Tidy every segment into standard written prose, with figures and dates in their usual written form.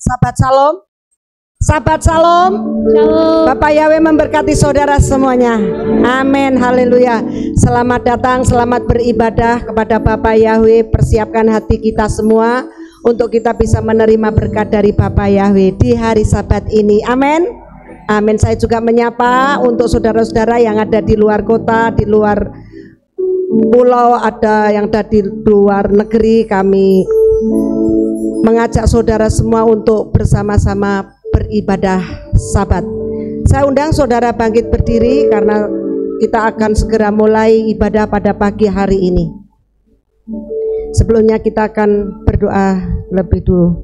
Sahabat Shalom. Sahabat Shalom. Shalom. Bapak Yahweh memberkati saudara semuanya. Amin. Haleluya. Selamat datang, selamat beribadah kepada Bapak Yahweh. Persiapkan hati kita semua untuk kita bisa menerima berkat dari Bapak Yahweh di hari Sabat ini. Amin. Amin. Saya juga menyapa untuk saudara-saudara yang ada di luar kota, di luar pulau, ada yang ada di luar negeri. Kami mengajak saudara semua untuk bersama-sama beribadah Sabat. Saya undang saudara bangkit berdiri karena kita akan segera mulai ibadah pada pagi hari ini. Sebelumnya kita akan berdoa lebih dulu.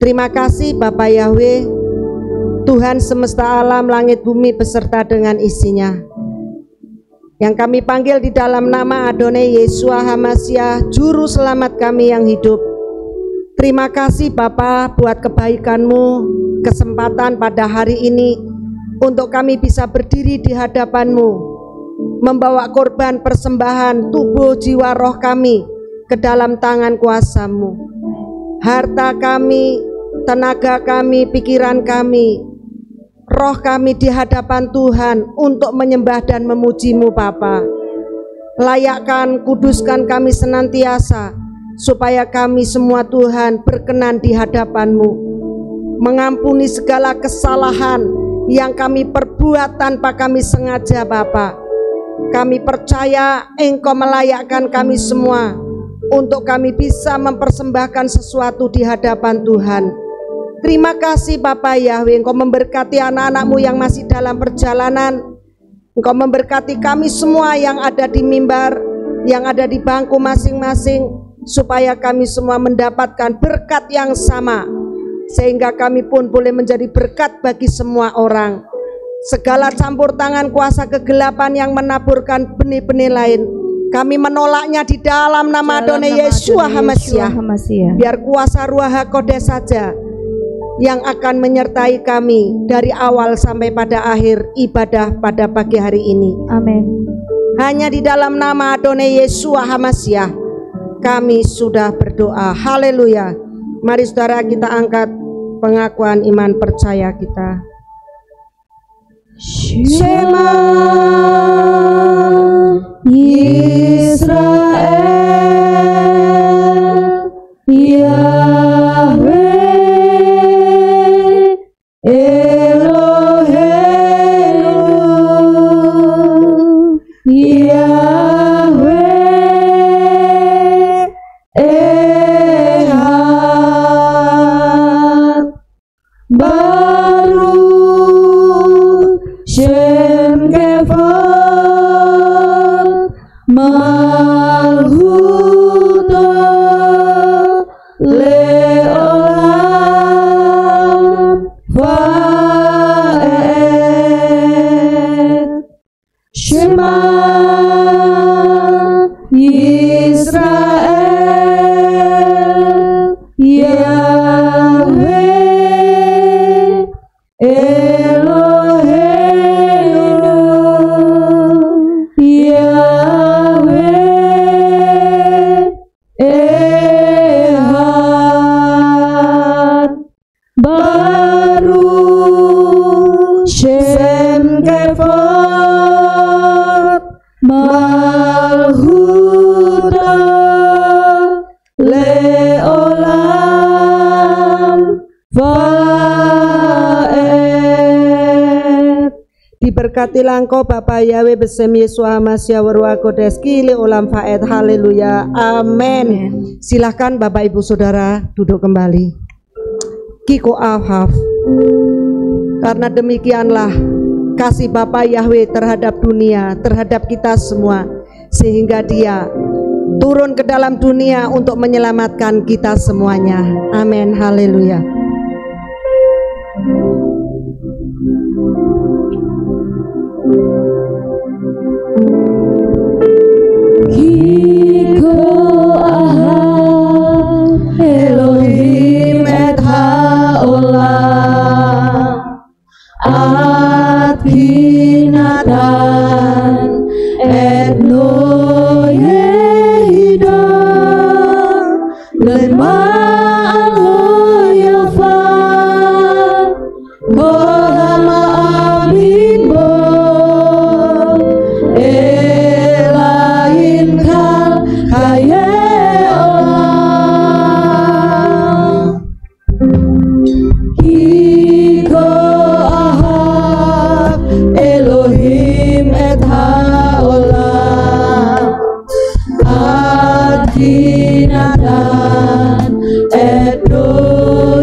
Terima kasih Bapak Yahweh, Tuhan semesta alam, langit bumi beserta dengan isinya, yang kami panggil di dalam nama Adonai Yeshua HaMashiach, Juru Selamat kami yang hidup. Terima kasih Bapa buat kebaikan-Mu, kesempatan pada hari ini untuk kami bisa berdiri di hadapan-Mu, membawa korban persembahan tubuh, jiwa, roh kami ke dalam tangan kuasa-Mu. Harta kami, tenaga kami, pikiran kami, roh kami di hadapan Tuhan untuk menyembah dan memuji-Mu Bapa. Layakkan, kuduskan kami senantiasa, supaya kami semua Tuhan berkenan di hadapan-Mu, mengampuni segala kesalahan yang kami perbuat tanpa kami sengaja Bapa. Kami percaya Engkau melayakkan kami semua untuk kami bisa mempersembahkan sesuatu di hadapan Tuhan. Terima kasih Bapak Yahweh, Engkau memberkati anak-anak-Mu yang masih dalam perjalanan. Engkau memberkati kami semua yang ada di mimbar, yang ada di bangku masing-masing, supaya kami semua mendapatkan berkat yang sama, sehingga kami pun boleh menjadi berkat bagi semua orang. Segala campur tangan kuasa kegelapan yang menaburkan benih-benih lain, kami menolaknya di dalam nama Adonai Yeshua HaMashiach. Biar kuasa Ruach HaKodesh saja yang akan menyertai kami dari awal sampai pada akhir ibadah pada pagi hari ini. Amin. Hanya di dalam nama Adonai Yeshua HaMashiach kami sudah berdoa. Haleluya. Mari saudara kita angkat pengakuan iman percaya kita. Shema Israel, Yahweh Eloheinu, Yahweh Ehad, Baruch Shem Kevod Malchuto Leolam Vaed. Shema Israel, Yahweh Eloheinu, Yahweh Ehad, Baruch Shem Kevod Malchuto Leolam Vaed. Diberkatilah Engkau Bapak Yahweh besem Yeshua HaMashiach Ruach HaKodesh Kili Olam Vaed. Haleluya. Amin. Silahkan Bapak Ibu Saudara duduk kembali. Kiko Afaf. Karena demikianlah kasih Bapa Yahweh terhadap dunia, terhadap kita semua, sehingga Dia turun ke dalam dunia untuk menyelamatkan kita semuanya. Amin. Haleluya. Kiko Ahad Elohim et haolam Ad binatan et no yehidah Adinadan Edo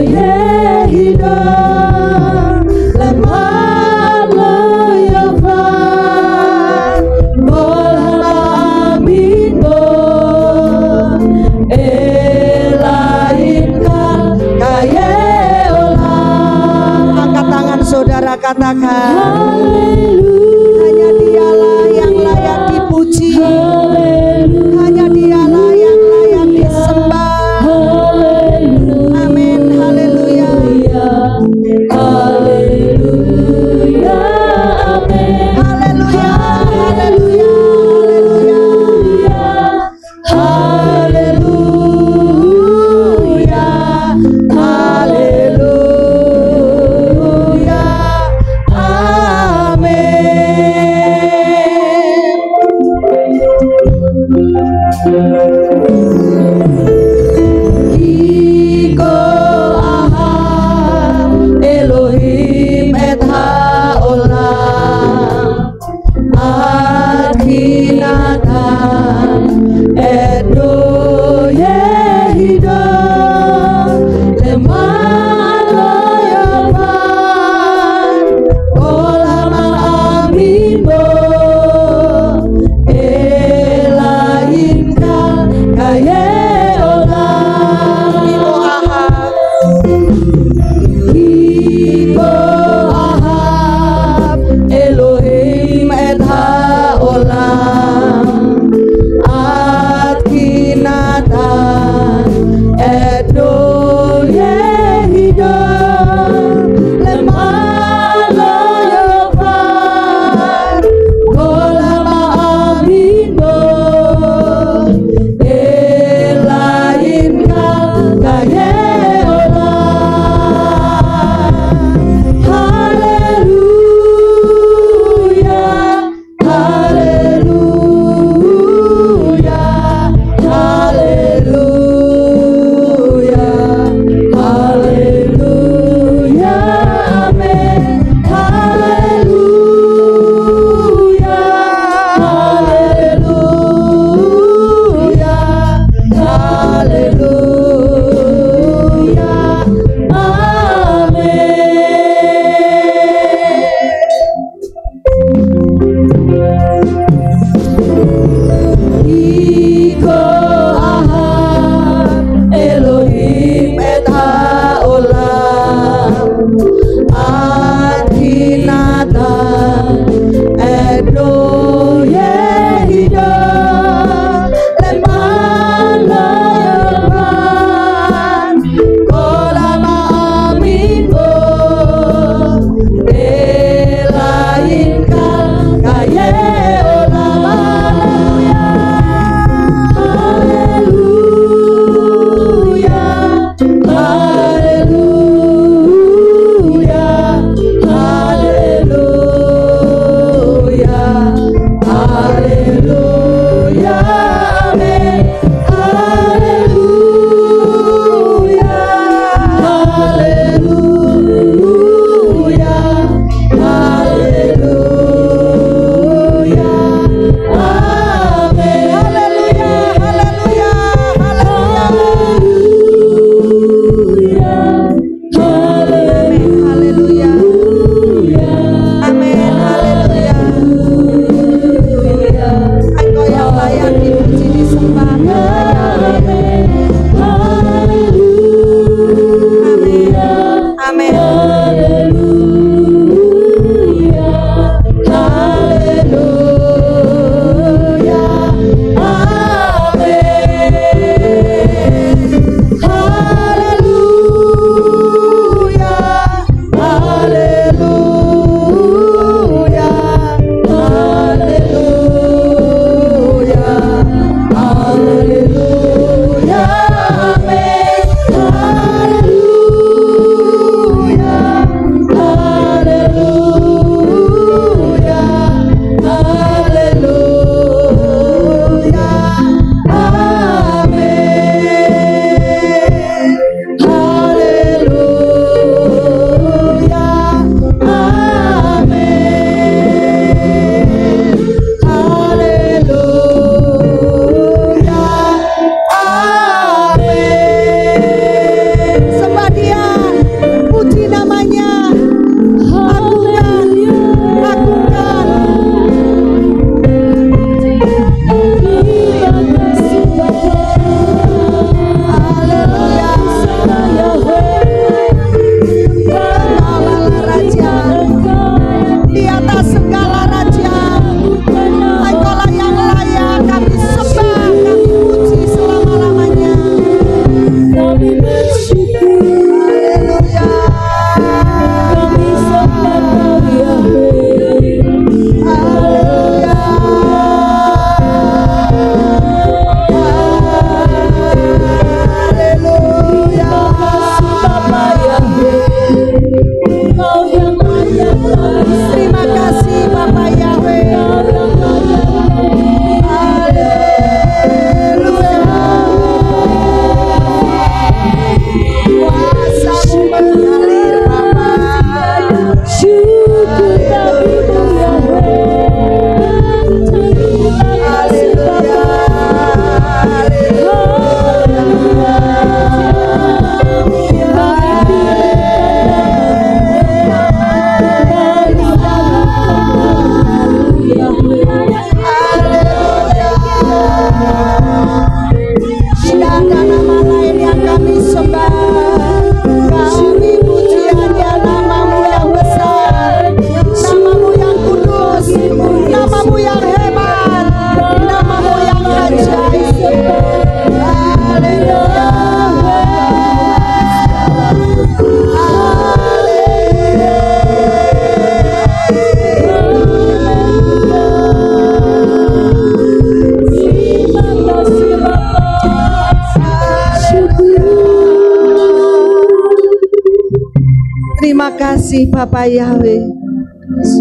Terima kasih Bapa Yahweh.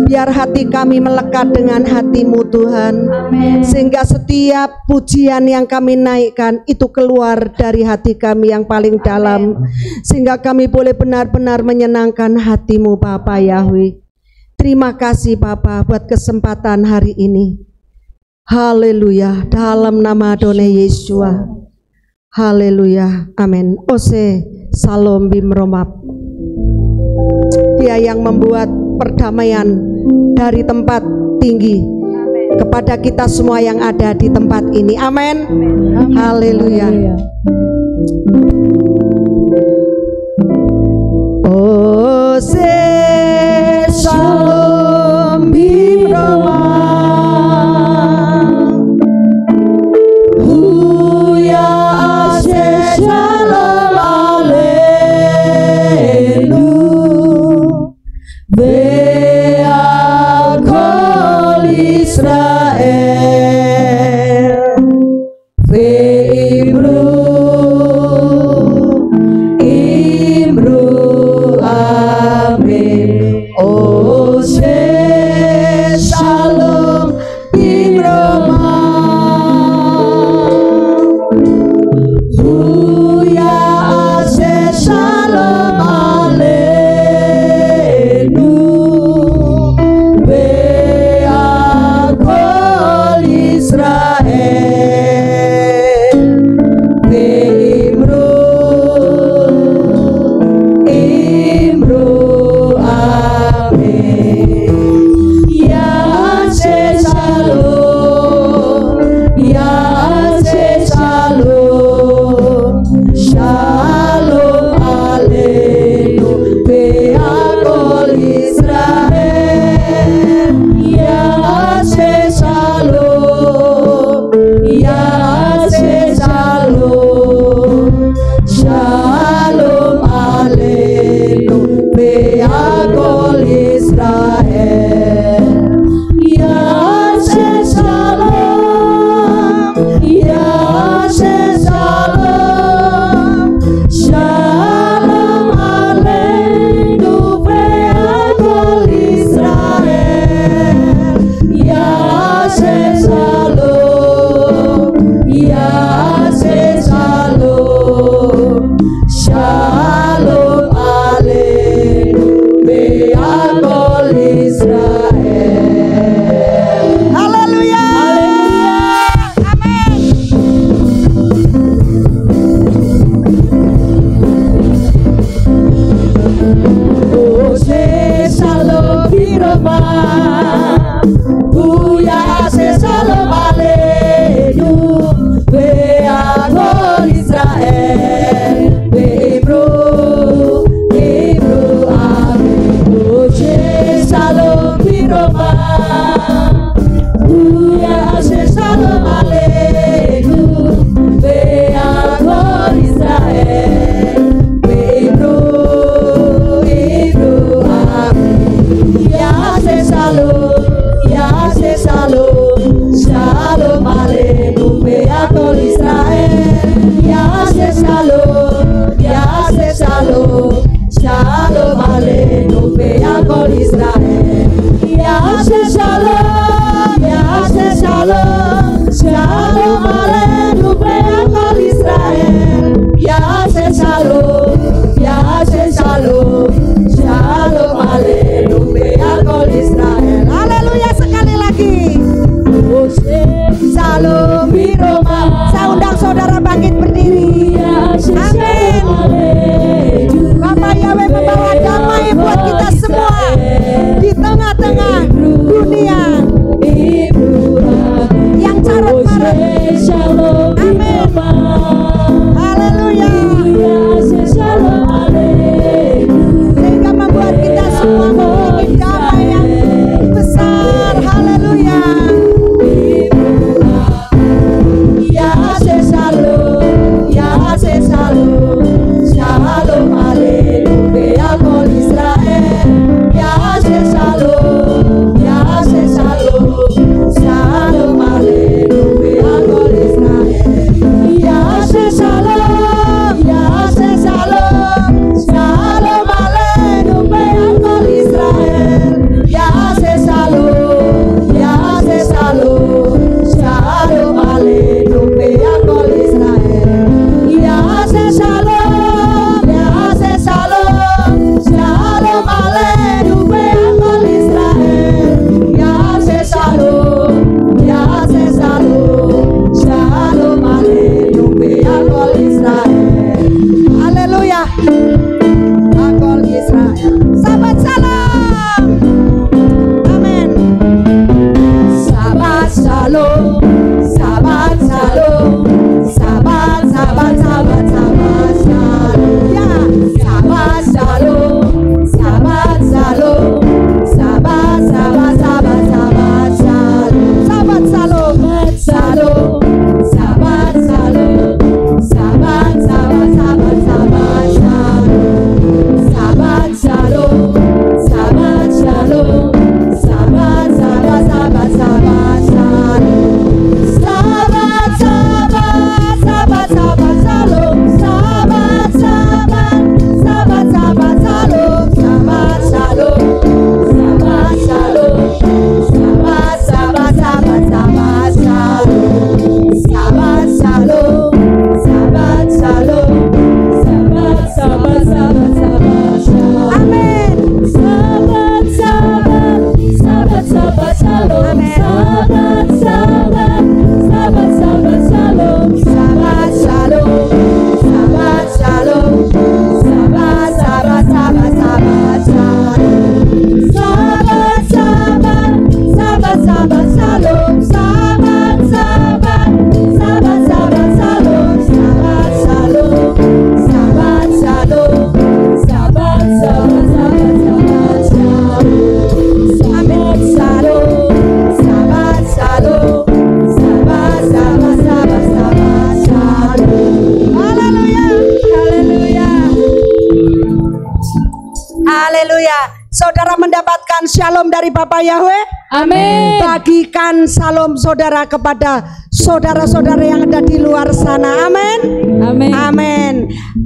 Biar hati kami melekat dengan hati-Mu Tuhan. Sehingga setiap pujian yang kami naikkan itu keluar dari hati kami yang paling dalam. Sehingga kami boleh benar-benar menyenangkan hati-Mu Bapa Yahweh. Terima kasih Bapa buat kesempatan hari ini. Haleluya, dalam nama Adonai Yeshua. Haleluya, amin. Ose Salom Bimromab. Dia yang membuat perdamaian dari tempat tinggi kepada kita semua yang ada di tempat ini. Amin. Haleluya. Ose Salom Bimromab. Saya undang saudara bangkit berdiri. Amin. Agol Israel. Sahabat salam. Amin. Sahabat shalom. Sahabat shalom. Sahabat sahabat sahabat sahabat shalom. Ya, sahabat shalom. Sahabat shalom. Sahabat sahabat sahabat sahabat shalom. Sahabat shalom. Shalom. Sahabat shalom. Sahabat sahabat sahabat sahabat shalom. Sahabat shalom. Sahabat shalom. Sahabat sahabat sahabat sahabat shalom. Sahabat sahabat sahabat sahabat shalom. Sahabat sahabat sahabat sahabat shalom. Sahabat shalom. Sahabat shalom. Sahabat sahabat sahabat sahabat shalom. Sahabat shalom. Sahabat shalom. Sahabat sahabat sahabat sahabat shalom. Amin. Sahabat sahabat sahabat sahabat shalom. Sahabat sahabat sahabat sahabat shalom. Sahabat shalom. Sahabat shalom. Sahabat sahabat sahabat sahabat shalom. Sahabat sahabat sahabat sahabat shalom. Sahabat sahabat sahabat sahabat shalom. Sahabat shalom. Sahabat shalom. Sahabat sahabat sahabat sahabat shalom. Sahabat shalom. Sahabat shalom. Sahabat sahabat sahabat sahabat shalom. Haleluya. Haleluya. Haleluya. Saudara mendapatkan shalom dari Bapak Yahweh. Amin. Bagikan salam saudara kepada saudara-saudara yang ada di luar sana. Amin. Amin. Amin.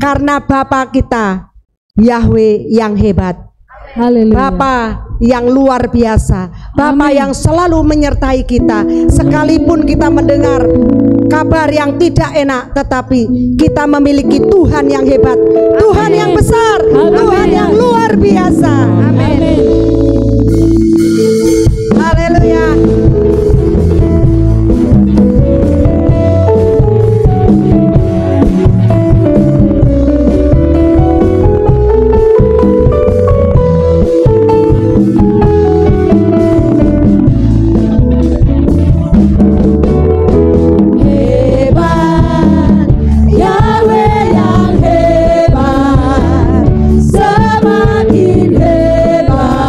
Karena Bapa kita Yahweh yang hebat, Haleluya. Bapa yang luar biasa, Bapa Amin. yang selalu menyertai kita. Sekalipun kita mendengar kabar yang tidak enak, tetapi kita memiliki Tuhan yang hebat, Tuhan yang besar, Tuhan yang luar biasa. Amin. Haleluya. Hebat, Yahweh yang hebat, semakin hebat.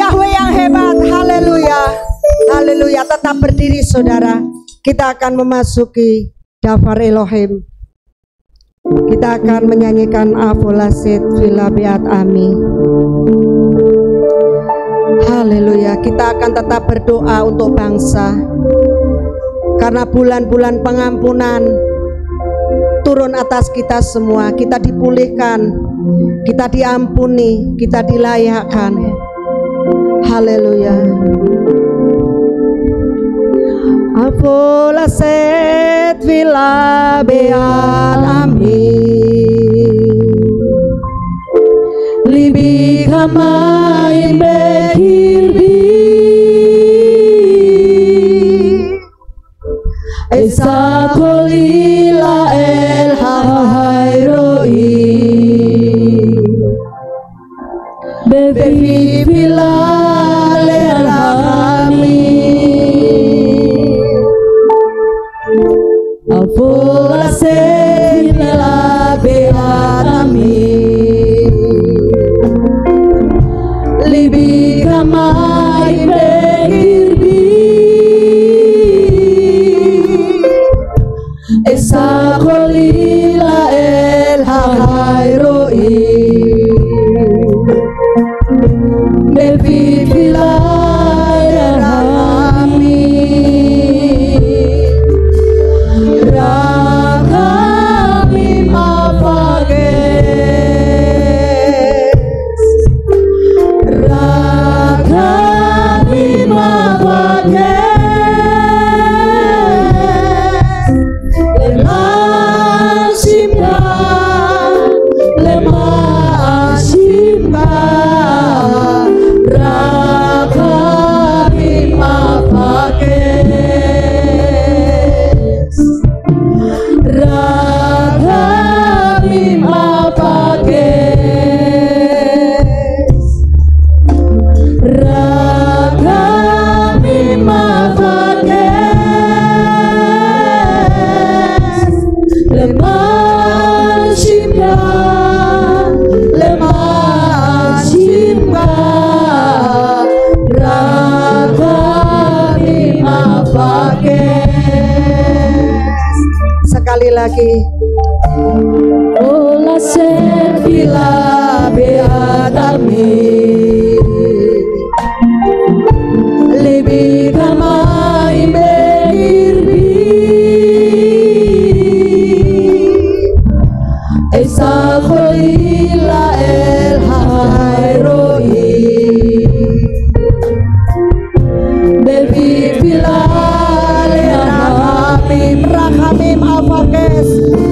Yahweh yang hebat. Haleluya. Haleluya. Tetap berdiri saudara. Kita akan memasuki Dafar Elohim. Kita akan menyanyikan Avolaset Villa Beat Ami. Haleluya. Kita akan tetap berdoa untuk bangsa. Karena bulan-bulan pengampunan turun atas kita semua. Kita dipulihkan, kita diampuni, kita dilayakkan. Haleluya. Avolaset Villa Beat Ami. Libi kamay bekirbi Esa kolila el hayroi Bevi Villa el hami Avolaset Villa Beat Ami. Libi kamay bekirbi Esa kolila el hayroi Bevi Villa el hami Rakami mafages Rakami mafages Lemah simba Lemah simba Rakami mafages Rakami mafages Rakami mafages Lemah simba Lemah simba Rakami mafages. Sekali lagi. Avolaset Villa Beat Ami. Libi kamay bekirbi Esa kolila el hayroi Bevi Villa el hami Rakhamim Avages.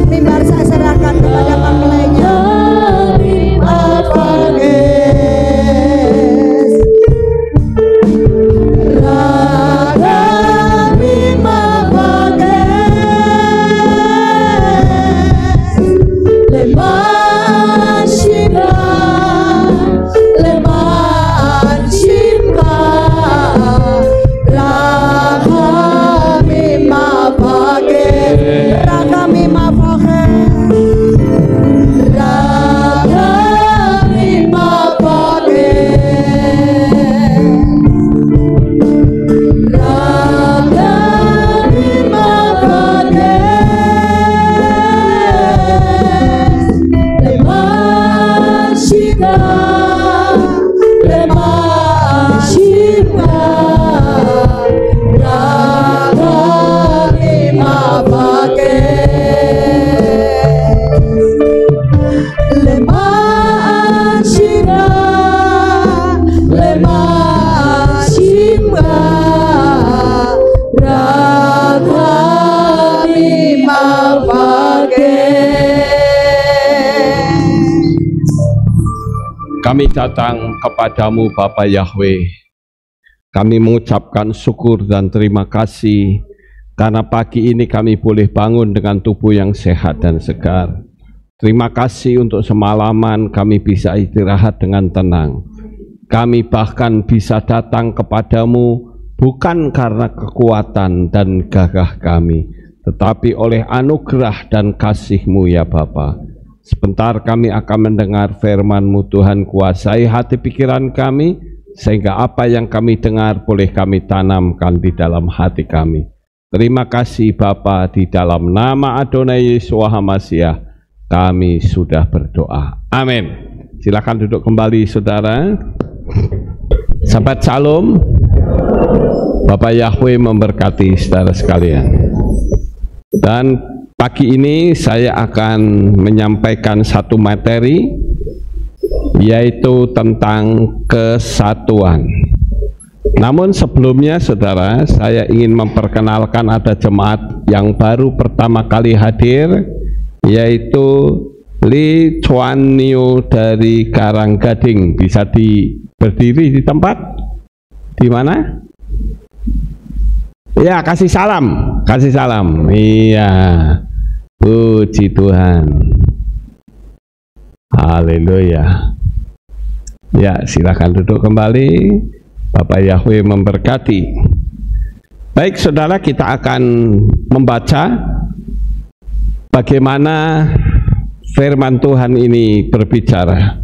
Mimbar saya serahkan kepada mempelainya. Avages Rakhamim Avages Lemah simba Lemah simba Rakhamim Avages Rakhamim Avages Rakhamim Avages Rakhamim Avages Lemah simba Lemah simba Rakhamim Avages Lemah simba Lemah simba Rakhamim Avages. Kami datang kepadamu Bapa Yahweh. Kami mengucapkan syukur dan terima kasih karena pagi ini kami boleh bangun dengan tubuh yang sehat dan segar. Terima kasih untuk semalaman kami bisa istirahat dengan tenang. Kami bahkan bisa datang kepadamu bukan karena kekuatan dan gagah kami, tetapi oleh anugerah dan kasih-Mu ya Bapa. Sebentar kami akan mendengar firman-Mu Tuhan, kuasai hati pikiran kami, sehingga apa yang kami dengar boleh kami tanamkan di dalam hati kami. Terima kasih Bapa, di dalam nama Adonai Yeshua HaMashiach kami sudah berdoa. Amin. Silakan duduk kembali saudara. Sahabat Shalom, Bapak Yahweh memberkati saudara sekalian. Dan pagi ini saya akan menyampaikan satu materi, yaitu tentang kesatuan. Namun sebelumnya saudara, saya ingin memperkenalkan ada jemaat yang baru pertama kali hadir, yaitu Li Chuan Niu dari Karanggading. Bisa berdiri di tempat? Di mana? Ya, kasih salam. Kasih salam. Iya, puji Tuhan. Haleluya. Ya, silakan duduk kembali. Bapak Yahweh memberkati. Baik saudara, kita akan membaca bagaimana firman Tuhan ini berbicara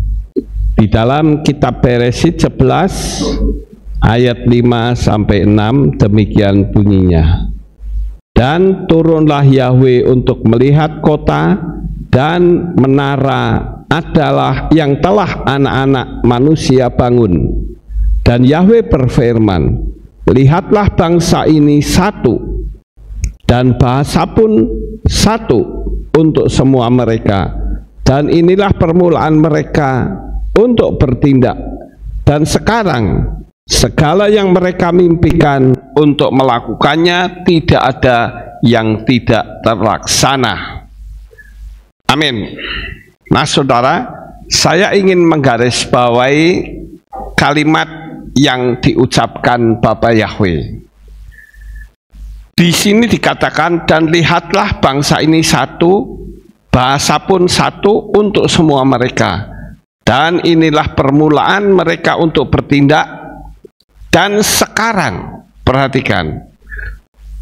di dalam kitab Beresit 11 ayat 5 sampai 6. Demikian bunyinya. Dan turunlah Yahweh untuk melihat kota dan menara adalah yang telah anak-anak manusia bangun. Dan Yahweh berfirman, lihatlah bangsa ini satu, dan bahasa pun satu untuk semua mereka. Dan inilah permulaan mereka untuk bertindak. Dan sekarang, segala yang mereka mimpikan untuk melakukannya, tidak ada yang tidak terlaksana. Amin. Nah saudara, saya ingin menggarisbawahi kalimat yang diucapkan Bapak Yahweh. Di sini dikatakan, dan lihatlah bangsa ini satu, bahasa pun satu untuk semua mereka. Dan inilah permulaan mereka untuk bertindak. Dan sekarang, perhatikan,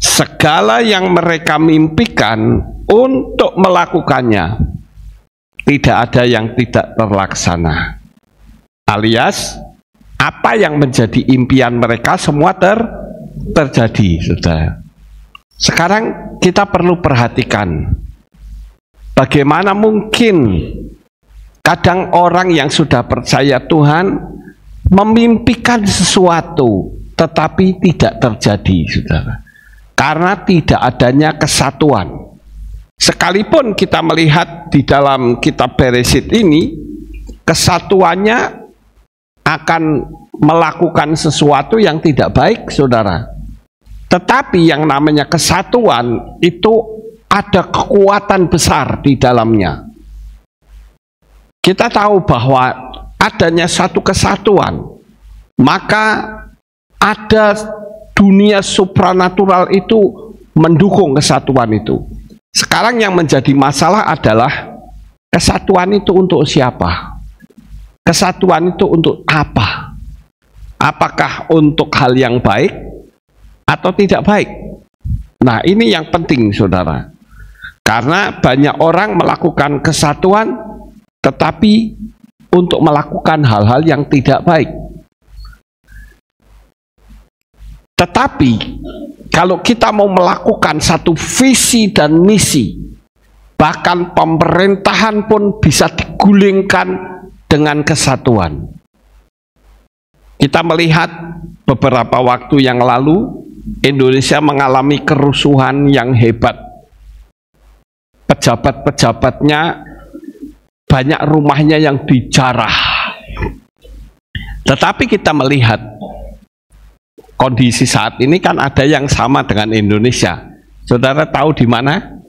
segala yang mereka mimpikan untuk melakukannya, tidak ada yang tidak terlaksana. Alias, apa yang menjadi impian mereka semua terjadi, saudara. Sekarang kita perlu perhatikan, bagaimana mungkin kadang orang yang sudah percaya Tuhan memimpikan sesuatu, tetapi tidak terjadi, saudara. Karena tidak adanya kesatuan. Sekalipun kita melihat di dalam kitab Beresit ini, kesatuannya akan melakukan sesuatu yang tidak baik, saudara. Tetapi yang namanya kesatuan itu ada kekuatan besar di dalamnya. Kita tahu bahwa adanya satu kesatuan, maka ada dunia supranatural itu mendukung kesatuan itu. Sekarang yang menjadi masalah adalah kesatuan itu untuk siapa? Kesatuan itu untuk apa? Apakah untuk hal yang baik atau tidak baik? Nah, ini yang penting, saudara. Karena banyak orang melakukan kesatuan, tetapi untuk melakukan hal-hal yang tidak baik. Tetapi, kalau kita mau melakukan satu visi dan misi, bahkan pemerintahan pun bisa digulingkan dengan kesatuan. Kita melihat beberapa waktu yang lalu Indonesia mengalami kerusuhan yang hebat. Pejabat-pejabatnya banyak rumahnya yang dijarah. Tetapi kita melihat kondisi saat ini kan ada yang sama dengan Indonesia. Saudara tahu di mana?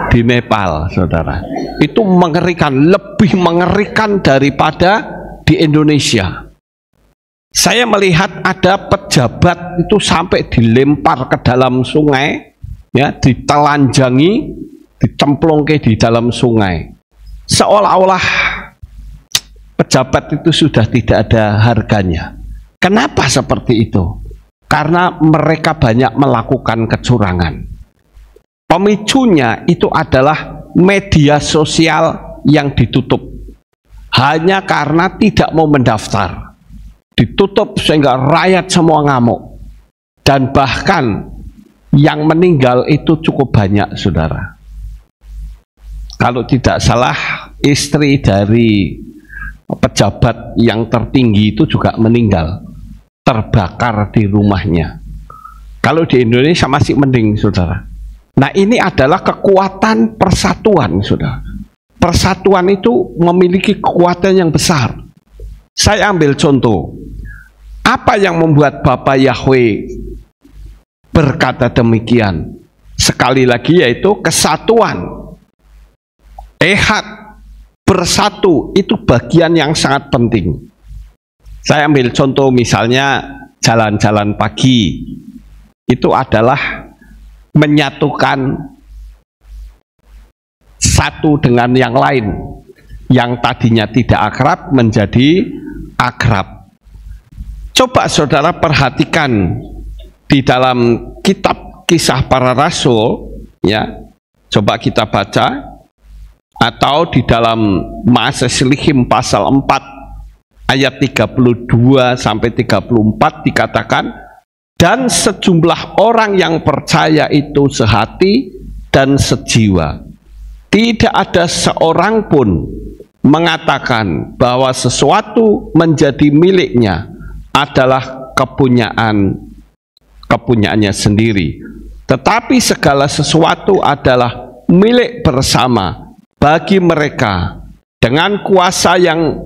Di Nepal, saudara. Itu mengerikan, lebih mengerikan daripada di Indonesia. Saya melihat ada pejabat itu sampai dilempar ke dalam sungai, ya, ditelanjangi, dicemplungke di dalam sungai. Seolah-olah pejabat itu sudah tidak ada harganya. Kenapa seperti itu? Karena mereka banyak melakukan kecurangan. Pemicunya itu adalah media sosial yang ditutup hanya karena tidak mau mendaftar. ditutup sehingga rakyat semua ngamuk. Dan bahkan yang meninggal itu cukup banyak, saudara. Kalau tidak salah, istri dari pejabat yang tertinggi itu juga meninggal, terbakar di rumahnya. Kalau di Indonesia masih mending, saudara. Nah, ini adalah kekuatan persatuan, saudara. Persatuan itu memiliki kekuatan yang besar. Saya ambil contoh. Apa yang membuat Bapak Yahweh berkata demikian? Sekali lagi, yaitu kesatuan. Ehad, bersatu, itu bagian yang sangat penting. Saya ambil contoh misalnya jalan-jalan pagi. Itu adalah menyatukan satu dengan yang lain. Yang tadinya tidak akrab menjadi akrab. Coba saudara perhatikan di dalam kitab Kisah Para Rasul, ya. Coba kita baca, atau di dalam Maaseslihim pasal 4 ayat 32 sampai 34 dikatakan, dan sejumlah orang yang percaya itu sehati dan sejiwa. Tidak ada seorang pun mengatakan bahwa sesuatu menjadi miliknya adalah kepunyaannya sendiri, tetapi segala sesuatu adalah milik bersama bagi mereka. Dengan kuasa yang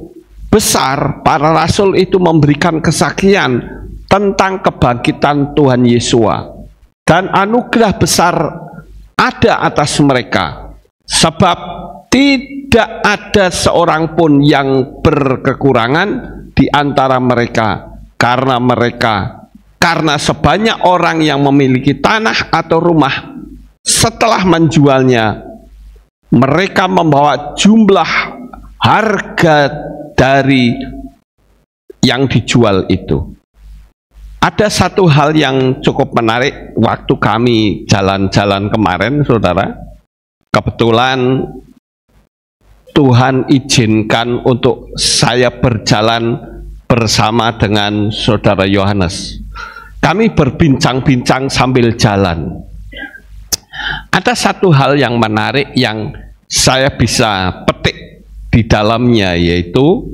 besar, para rasul itu memberikan kesaksian tentang kebangkitan Tuhan Yesus, dan anugerah besar ada atas mereka, sebab tidak ada seorang pun yang berkekurangan di antara mereka, karena sebanyak orang yang memiliki tanah atau rumah, setelah menjualnya, mereka membawa jumlah harga dari yang dijual itu. Ada satu hal yang cukup menarik waktu kami jalan-jalan kemarin, saudara. Kebetulan Tuhan izinkan untuk saya berjalan bersama dengan saudara Yohanes. Kami berbincang-bincang sambil jalan. Ada satu hal yang menarik yang saya bisa petik di dalamnya, yaitu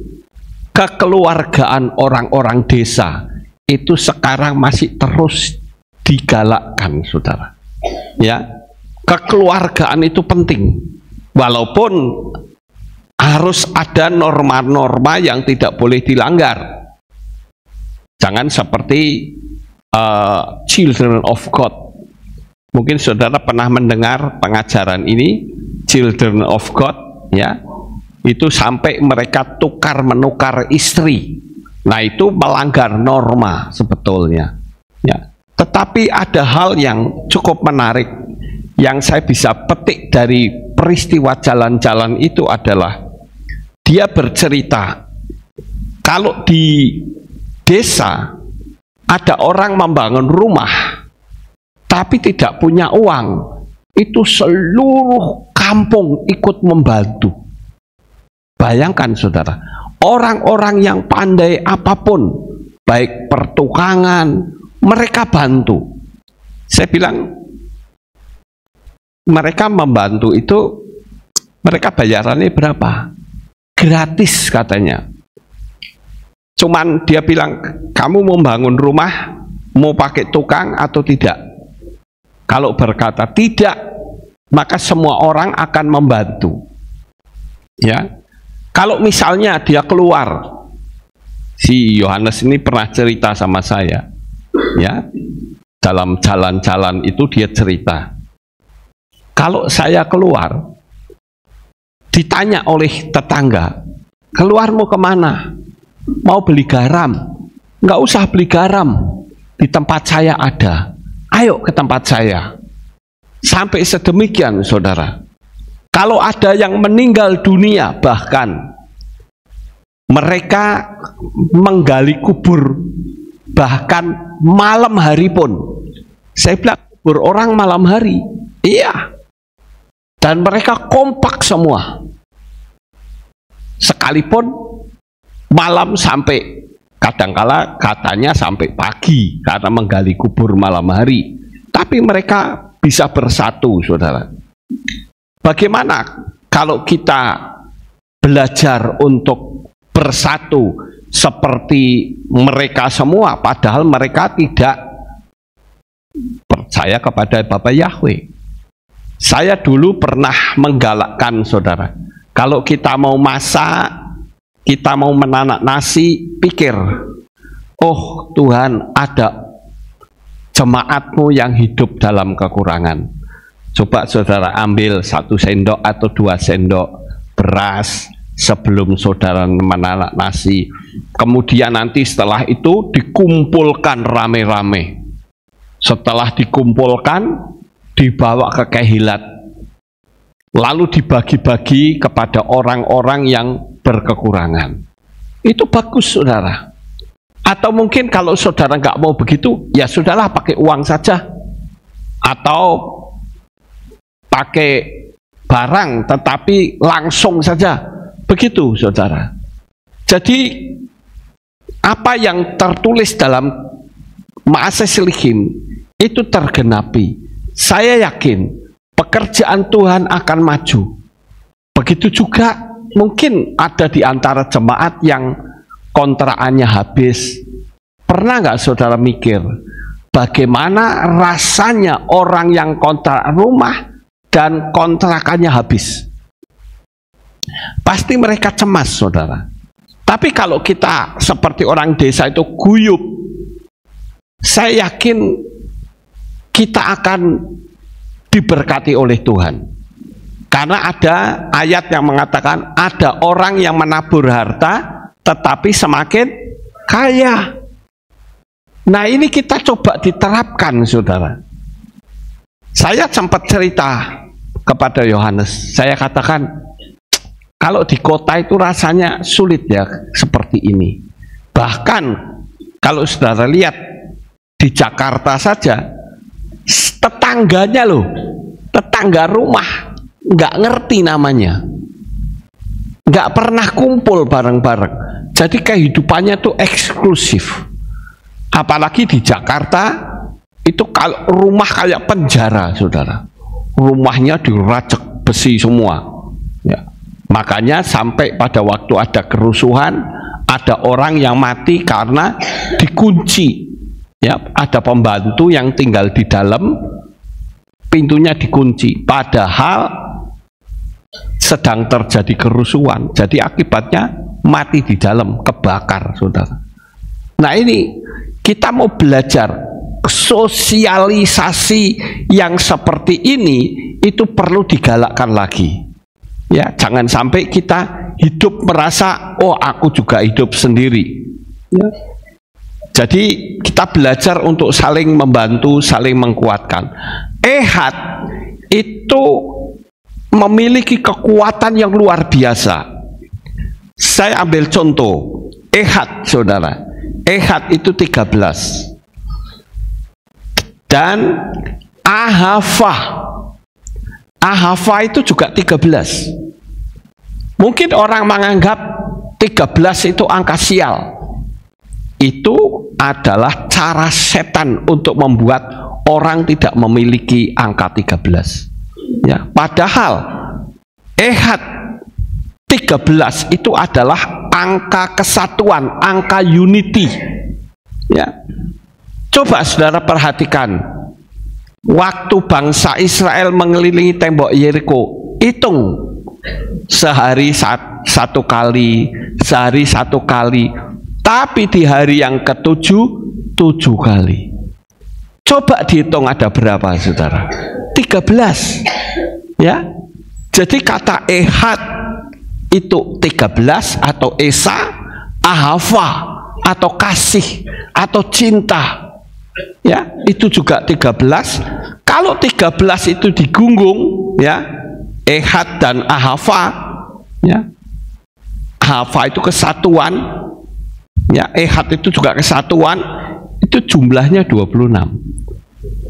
kekeluargaan orang-orang desa itu sekarang masih terus digalakkan, saudara. Ya, kekeluargaan itu penting, walaupun harus ada norma-norma yang tidak boleh dilanggar. Jangan seperti Children of God. Mungkin saudara pernah mendengar pengajaran ini, Children of God, ya. Itu sampai mereka tukar-menukar istri. Nah, itu melanggar norma sebetulnya, ya. Tetapi ada hal yang cukup menarik yang saya bisa petik dari peristiwa jalan-jalan itu adalah dia bercerita kalau di desa ada orang membangun rumah tapi tidak punya uang, itu seluruh kampung ikut membantu. Bayangkan, saudara, orang-orang yang pandai apapun, baik pertukangan, mereka bantu. Saya bilang, mereka membantu itu, mereka bayarannya berapa? Gratis katanya. Cuman dia bilang, kamu mau bangun rumah, mau pakai tukang atau tidak? Kalau berkata tidak, maka semua orang akan membantu. Ya, kalau misalnya dia keluar, si Yohanes ini pernah cerita sama saya, ya, dalam jalan-jalan itu dia cerita, kalau saya keluar, ditanya oleh tetangga, keluarmu kemana? Mau beli garam? Nggak usah beli garam, di tempat saya ada. Ayo ke tempat saya. Sampai sedemikian, saudara. Kalau ada yang meninggal dunia, bahkan mereka menggali kubur, bahkan malam hari pun. Saya bilang, kubur orang malam hari? Iya. Dan mereka kompak semua. Sekalipun malam sampai Kadangkala katanya sampai pagi karena menggali kubur malam hari. Tapi mereka bisa bersatu, saudara. Bagaimana kalau kita belajar untuk bersatu seperti mereka semua, padahal mereka tidak percaya kepada Bapa Yahweh. Saya dulu pernah menggalakkan, saudara, kalau kita mau masak, kita mau menanak nasi, pikir, oh Tuhan, ada jemaatmu yang hidup dalam kekurangan. Coba saudara ambil 1 sendok atau 2 sendok beras sebelum saudara menanak nasi. Kemudian nanti setelah itu dikumpulkan rame-rame. Setelah dikumpulkan, dibawa ke kehilat. Lalu dibagi-bagi kepada orang-orang yang berkekurangan. Itu bagus, saudara. Atau mungkin kalau saudara nggak mau begitu, ya sudahlah, pakai uang saja. Atau pakai barang, tetapi langsung saja. Begitu, saudara. Jadi, apa yang tertulis dalam Ma'aseh Shilchim itu tergenapi. Saya yakin pekerjaan Tuhan akan maju. Begitu juga mungkin ada di antara jemaat yang kontrakannya habis. Pernah nggak saudara mikir bagaimana rasanya orang yang kontrak rumah dan kontrakannya habis? Pasti mereka cemas, saudara. Tapi kalau kita seperti orang desa itu guyup, saya yakin kita akan diberkati oleh Tuhan. Karena ada ayat yang mengatakan ada orang yang menabur harta tetapi semakin kaya. Nah, ini kita coba diterapkan, saudara. Saya sempat cerita kepada Yohanes, saya katakan, kalau di kota itu rasanya sulit ya seperti ini. Bahkan kalau saudara lihat di Jakarta saja, tetangganya loh, tetangga rumah nggak ngerti namanya, nggak pernah kumpul bareng-bareng. Jadi kehidupannya tuh eksklusif. Apalagi di Jakarta itu kalau rumah kayak penjara, saudara. Rumahnya dirajek besi semua. Ya. Makanya sampai pada waktu ada kerusuhan, ada orang yang mati karena dikunci. Ya, ada pembantu yang tinggal di dalam, pintunya dikunci. Padahal sedang terjadi kerusuhan. Jadi akibatnya mati di dalam, kebakar, saudara. Nah, ini kita mau belajar sosialisasi yang seperti ini, itu perlu digalakkan lagi. Ya, jangan sampai kita hidup merasa, oh aku juga hidup sendiri. Ya. Jadi kita belajar untuk saling membantu, saling menguatkan. Ehad itu memiliki kekuatan yang luar biasa. Saya ambil contoh, Ehad, saudara. Ehad itu 13. Dan Ahava itu juga 13. Mungkin orang menganggap 13 itu angka sial. Itu adalah cara setan untuk membuat orang tidak memiliki angka 13. Ya, padahal Ehad 13 itu adalah angka kesatuan, angka unity. Ya. Coba saudara perhatikan, waktu bangsa Israel mengelilingi tembok Yeriko, hitung sehari satu kali, sehari 1 kali, tapi di hari yang ke-7, 7 kali. Coba dihitung ada berapa, saudara? 13. Ya, jadi kata Ehad itu 13 atau Esa, Ahava atau kasih atau cinta. Ya, itu juga 13. Kalau 13 itu digunggung, ya, Ehad dan Ahava, ya. Ahava itu kesatuan, ya, Ehad itu juga kesatuan, itu jumlahnya 26.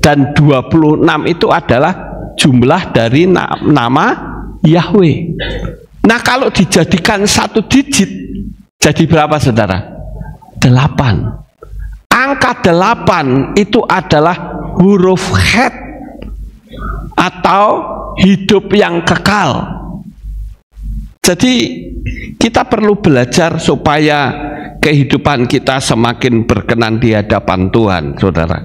Dan 26 itu adalah jumlah dari nama Yahweh. Nah, kalau dijadikan 1 digit, jadi berapa, saudara? 8. Angka 8 itu adalah huruf het atau hidup yang kekal. Jadi kita perlu belajar supaya kehidupan kita semakin berkenan di hadapan Tuhan, saudara.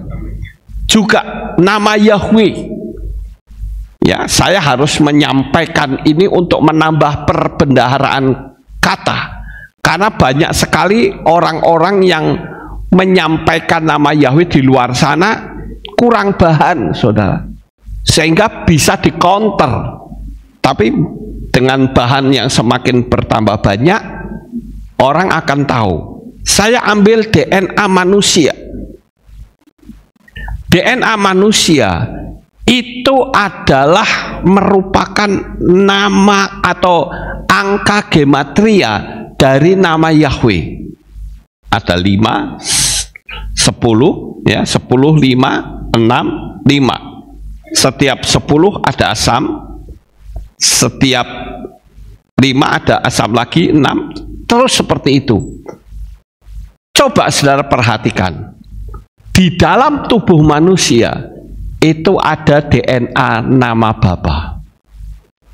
Juga nama Yahweh, ya, saya harus menyampaikan ini untuk menambah perbendaharaan kata, karena banyak sekali orang-orang yang menyampaikan nama Yahweh di luar sana kurang bahan, saudara, sehingga bisa dikonter. Tapi dengan bahan yang semakin bertambah banyak, orang akan tahu. Saya ambil DNA manusia. DNA manusia itu adalah merupakan nama atau angka gematria dari nama Yahweh. Ada 5, 10, ya, 10, 5, 6, 5. Setiap 10 ada asam, setiap 5 ada asam lagi, 6, terus seperti itu. Coba saudara perhatikan, di dalam tubuh manusia itu ada DNA nama Bapa.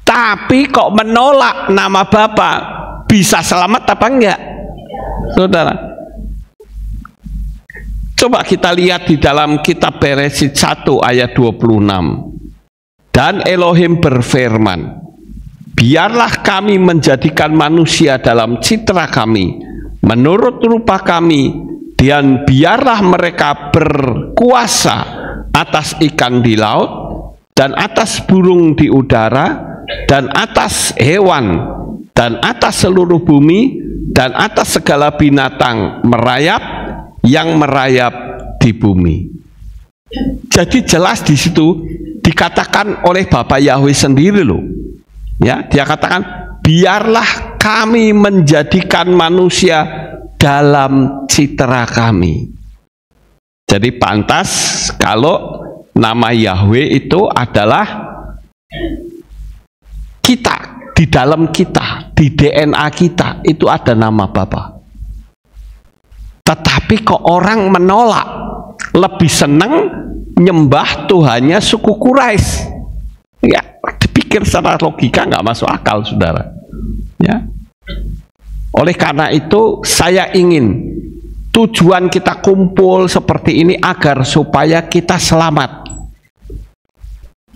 Tapi kok menolak nama Bapa, bisa selamat apa enggak, saudara? Coba kita lihat di dalam kitab Beresit 1 ayat 26. Dan Elohim berfirman, biarlah kami menjadikan manusia dalam citra kami, menurut rupa kami, dan biarlah mereka berkuasa atas ikan di laut, dan atas burung di udara, dan atas hewan, dan atas seluruh bumi, dan atas segala binatang merayap yang merayap di bumi. Jadi jelas di situ dikatakan oleh Bapa Yahweh sendiri loh. Ya, dia katakan biarlah kami menjadikan manusia dalam citra kami. Jadi pantas kalau nama Yahweh itu adalah kita, di dalam kita, di DNA kita itu ada nama Bapa. Tetapi kok orang menolak, lebih senang nyembah Tuhannya suku Quraisy. Ya, dipikir secara logika nggak masuk akal, saudara. Ya. Oleh karena itu, saya ingin tujuan kita kumpul seperti ini agar supaya kita selamat.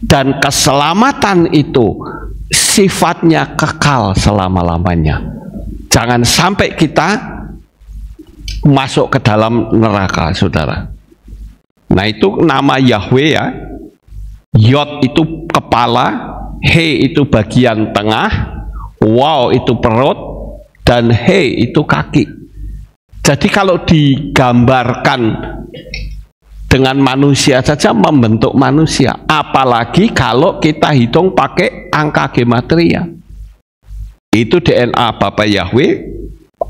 Dan keselamatan itu sifatnya kekal selama-lamanya. Jangan sampai kita masuk ke dalam neraka, saudara. Nah, itu nama Yahweh, ya. Yod itu kepala, He itu bagian tengah, Waw itu perut, dan He itu kaki. Jadi kalau digambarkan dengan manusia saja membentuk manusia, apalagi kalau kita hitung pakai angka gematria. Itu DNA Bapa Yahweh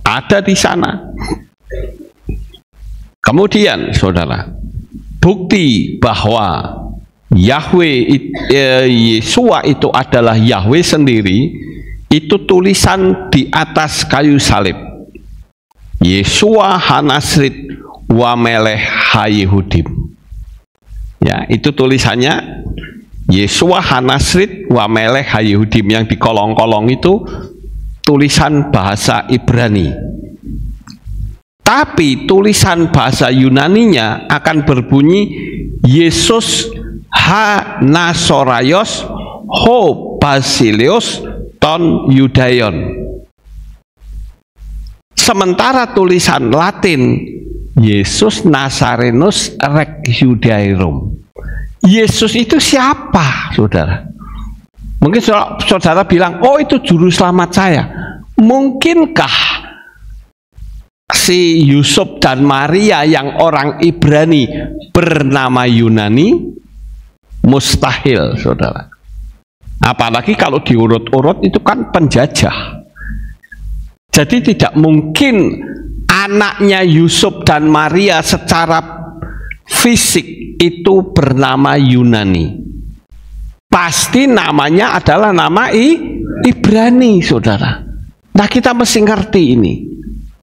ada di sana. Kemudian, saudara, bukti bahwa Yahweh, Yesua itu adalah Yahweh sendiri, itu tulisan di atas kayu salib. Yesua Hanasrit wa Melech HaYehudim. Ya, itu tulisannya Yesua Hanasrit wa Melech HaYehudim. Yang di kolong-kolong itu tulisan bahasa Ibrani. Tapi tulisan bahasa Yunaninya akan berbunyi Yesus Hanasoraios Ho Basileos Ton Yudaion. Sementara tulisan Latin Yesus Nazarenus Rex Judaeorum. Yesus itu siapa, saudara? Mungkin saudara bilang, oh itu juru selamat saya. Mungkinkah si Yusuf dan Maria yang orang Ibrani bernama Yunani? Mustahil, saudara. Apalagi kalau diurut-urut itu kan penjajah. Jadi tidak mungkin anaknya Yusuf dan Maria secara fisik itu bernama Yunani. Pasti namanya adalah nama Ibrani, saudara. Nah, kita mesti ngerti ini.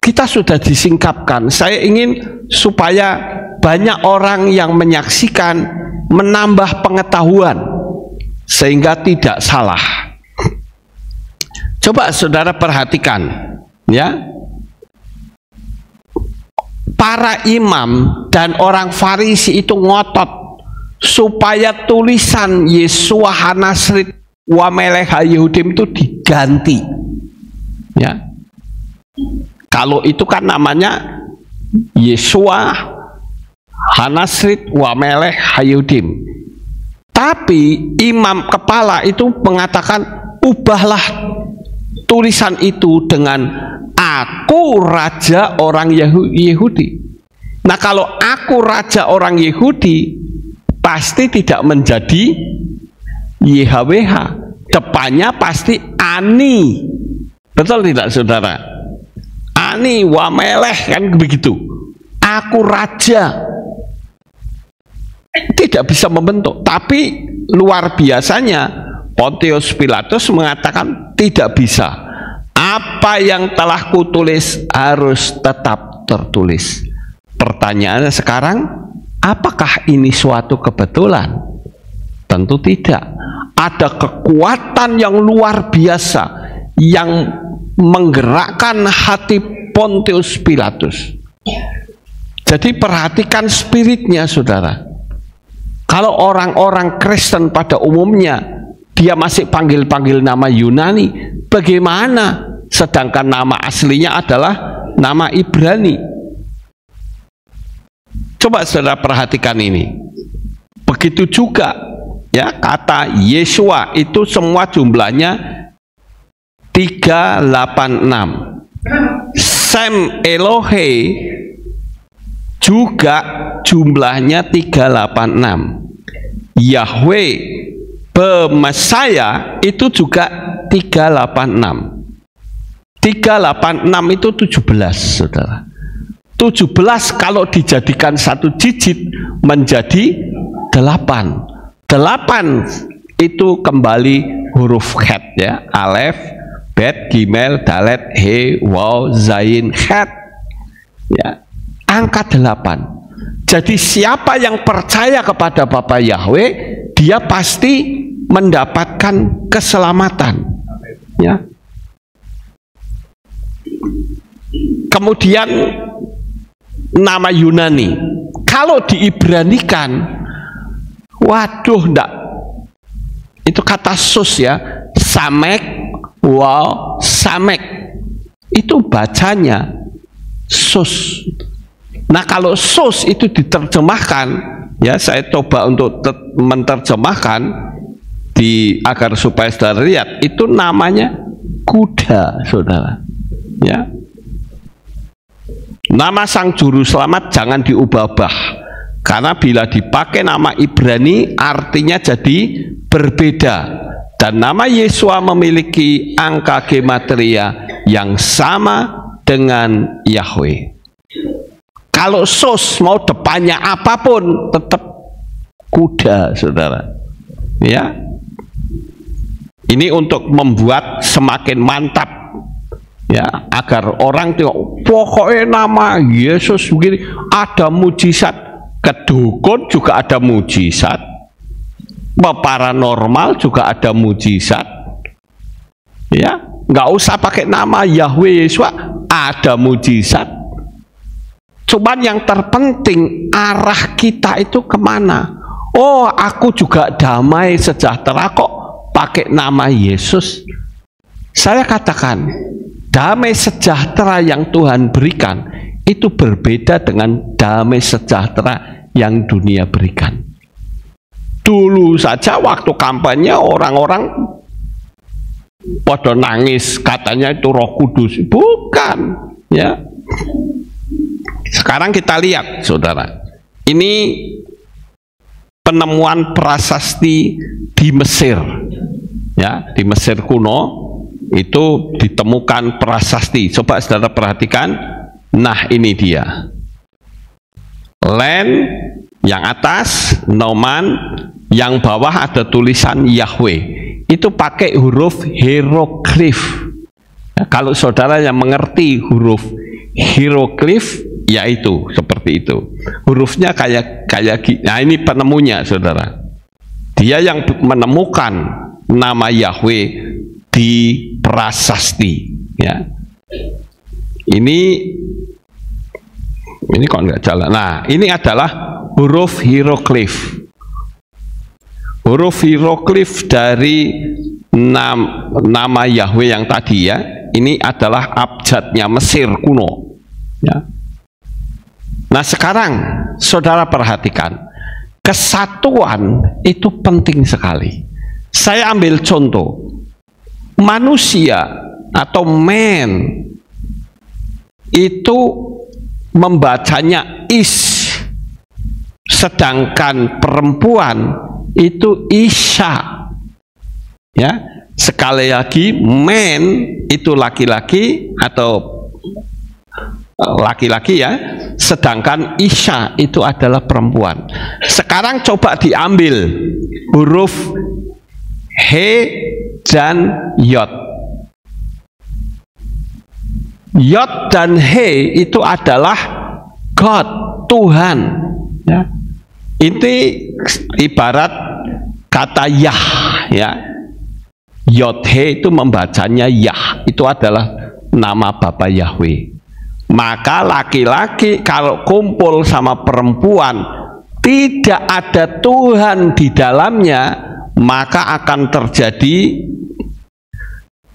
kita sudah disingkapkan. Saya ingin supaya banyak orang yang menyaksikan, menambah pengetahuan sehingga tidak salah. Coba saudara perhatikan, ya. Para imam dan orang Farisi itu ngotot supaya tulisan Yesua Hanasrit wa Melech Yehudim itu diganti. Ya. Kalau itu kan namanya Yesua Hanasrit wa Melech Yehudim. Tapi imam kepala itu mengatakan, ubahlah tulisan itu dengan aku raja orang Yahudi. Nah, kalau aku raja orang Yahudi, pasti tidak menjadi YHWH. Depannya pasti ani. Betul tidak saudara? Ani wa Melech, kan begitu. Aku raja. Tidak bisa membentuk. Tapi luar biasanya Pontius Pilatus mengatakan tidak bisa. Apa yang telah kutulis harus tetap tertulis. Pertanyaannya sekarang, apakah ini suatu kebetulan? Tentu tidak. Ada kekuatan yang luar biasa yang menggerakkan hati Pontius Pilatus. Jadi perhatikan spiritnya saudara. Kalau orang-orang Kristen pada umumnya dia masih panggil-panggil nama Yunani, bagaimana? Sedangkan nama aslinya adalah nama Ibrani. Coba saudara perhatikan ini. Begitu juga ya, kata Yesua itu semua jumlahnya 386. Sem Elohe juga jumlahnya 386. Yahweh Pemesaya itu juga 386. 386 itu 17 saudara. 17 kalau dijadikan satu digit menjadi 8. 8 itu kembali huruf het ya. Alef, bet, gimel, dalet, he, waw, zain, het. Ya. Angka 8. Jadi siapa yang percaya kepada Bapa Yahweh, dia pasti mendapatkan keselamatan. Ya. Kemudian nama Yunani, kalau diibranikan, waduh ndak, itu kata sus ya, samek, wow, samek, itu bacanya sus. Nah kalau sus itu diterjemahkan, ya saya coba untuk menerjemahkan agar supaya saudara lihat, itu namanya kuda saudara. Ya. Nama sang juru selamat jangan diubah-ubah, karena bila dipakai nama Ibrani artinya jadi berbeda, dan nama Yesua memiliki angka gematria yang sama dengan Yahweh. Kalau sos mau depannya apapun tetap kuda saudara. Ya, ini untuk membuat semakin mantap. Ya, agar orang tengok, pokoknya nama Yesus begini, ada mujizat. Kedukun juga ada mujizat, paranormal juga ada mujizat. Ya, nggak usah pakai nama Yahweh Yesua, ada mujizat. Cuman yang terpenting arah kita itu kemana? Oh, aku juga damai sejahtera kok pakai nama Yesus. Saya katakan, damai sejahtera yang Tuhan berikan itu berbeda dengan damai sejahtera yang dunia berikan. Dulu saja waktu kampanye orang-orang pada nangis, katanya itu Roh Kudus. Bukan, ya. Sekarang kita lihat, saudara. Ini penemuan prasasti di Mesir. Ya, di Mesir kuno itu ditemukan prasasti. Coba saudara perhatikan. Nah, ini dia. Len yang atas Noman, yang bawah ada tulisan Yahweh. Itu pakai huruf hieroglif. Ya, kalau saudara yang mengerti huruf hieroglif, yaitu seperti itu. Hurufnya kayak nah ini penemunya, saudara. Dia yang menemukan nama Yahweh di prasasti, ya. Ini kok nggak jalan. Nah, ini adalah huruf hieroglif. Huruf hieroglif dari nama Yahweh yang tadi, ya. Ini adalah abjadnya Mesir kuno, ya. Nah, sekarang saudara perhatikan, kesatuan itu penting sekali. Saya ambil contoh, manusia atau man itu membacanya is, sedangkan perempuan itu isya, ya. Sekali lagi, man itu laki-laki atau laki-laki, ya, sedangkan isya itu adalah perempuan. Sekarang coba diambil huruf he dan yod. Yod dan he itu adalah God, Tuhan, ya. Ini ibarat kata Yah, ya. Yod he itu membacanya Yah, itu adalah nama Bapa Yahweh. Maka laki-laki kalau kumpul sama perempuan tidak ada Tuhan di dalamnya, maka akan terjadi,